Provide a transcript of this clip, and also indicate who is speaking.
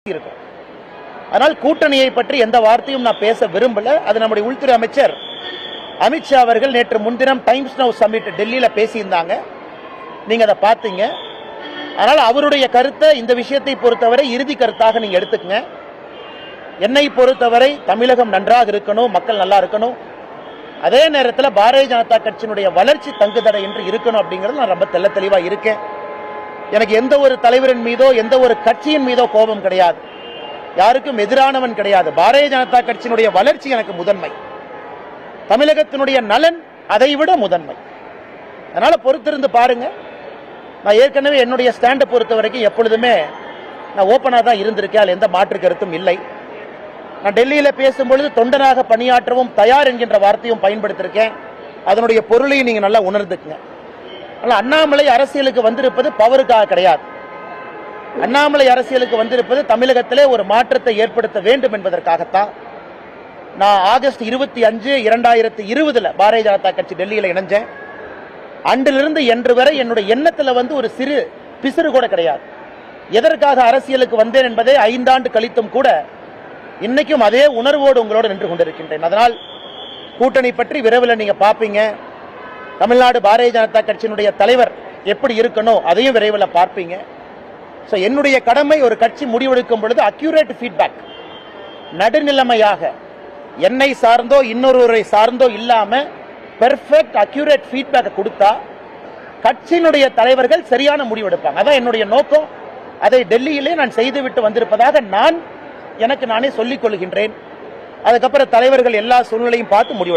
Speaker 1: இருக்கும். அதனால் கூட்டணியை பற்றி எந்த வார்த்தையும் நான் பேச விரும்பல. அது நம்முடைய உள்துறை அமைச்சர் அமித்ஷா அவர்கள் நேற்று முன்தினம் டைம்ஸ் நவ் சமிட் டெல்லியில பேசியிருந்தாங்க. நீங்க அதை பார்த்தீங்க. அதனால் அவருடைய கருத்தை இந்த விஷயத்தை பொறுத்தவரை இறுதி கருத்தாக நீங்க எடுத்துக்கங்க. என்னை பொறுத்தவரை தமிழகம் நன்றாக இருக்கணும், மக்கள் நல்லா இருக்கணும். அதே நேரத்தில் பாரதிய ஜனதா கட்சியினுடைய வளர்ச்சி தங்குதடை என்று இருக்கணும் அப்படிங்கிறது நான் ரொம்ப தெளிவா இருக்கேன். எனக்கு எந்த ஒரு தலைவரின் மீதோ எந்த ஒரு கட்சியின் மீதோ கோபம் கிடையாது, யாருக்கும் எதிரானவன் கிடையாது. பாரதிய ஜனதா கட்சியினுடைய வளர்ச்சி எனக்கு முதன்மை, தமிழகத்தினுடைய நலன் அதைவிட முதன்மை. அதனால பொறுத்திருந்து பாருங்க. நான் ஏற்கனவே என்னுடைய ஸ்டாண்டை பொறுத்த வரைக்கும் எப்பொழுதுமே நான் ஓப்பனாக தான் இருந்திருக்கேன், அதில் எந்த மாற்று கருத்தும் இல்லை. நான் டெல்லியில் பேசும்பொழுது தொண்டனாக பணியாற்றவும் தயார் என்கின்ற வார்த்தையும் பயன்படுத்தியிருக்கேன். அதனுடைய பொருளையும் நீங்க நல்லா உணர்ந்துக்குங்க. அண்ணாமலை அரசியலுக்கு வந்திருப்பது பவருக்காக கிடையாது. அண்ணாமலை அரசியலுக்கு வந்திருப்பது தமிழகத்திலே ஒரு மாற்றத்தை ஏற்படுத்த வேண்டும் என்பதற்காகத்தான். நான் ஆகஸ்ட் 25, 2020 பாரதிய ஜனதா கட்சி டெல்லியில் இணைஞ்சேன். அன்றிலிருந்து என்று வரை என்னுடைய எண்ணத்தில் ஒரு சிறு பிசுறு கூட கிடையாது. எதற்காக அரசியலுக்கு வந்தேன் என்பதை 5 ஆண்டு கழித்தும் கூட இன்னைக்கும் அதே உணர்வோடு உங்களோடு நின்று கொண்டிருக்கின்றேன். அதனால் கூட்டணி பற்றி விரைவில் நீங்க பார்ப்பீங்க. தமிழ்நாடு பாரதிய ஜனதா கட்சியினுடைய தலைவர் எப்படி இருக்கணும் அதையும் விரைவில் பார்ப்பீங்க. என்னுடைய கடமை ஒரு கட்சி முடிவெடுக்கும் பொழுது அக்யூரேட் ஃபீட்பேக், நடுநிலைமையாக என்னை சார்ந்தோ இன்னொருவரை சார்ந்தோ இல்லாம பெர்ஃபெக்ட் அக்யூரேட் ஃபீட்பேக் கொடுத்தா கட்சியினுடைய தலைவர்கள் சரியான முடிவெடுப்பாங்க. அதான் என்னுடைய நோக்கம். அதை டெல்லியிலே நான் செய்துவிட்டு வந்திருப்பதாக நான் எனக்கு நானே சொல்லிக் கொள்கின்றேன். அதுக்கப்புறம் தலைவர்கள் எல்லா சூழ்நிலையும் பார்த்து முடிவு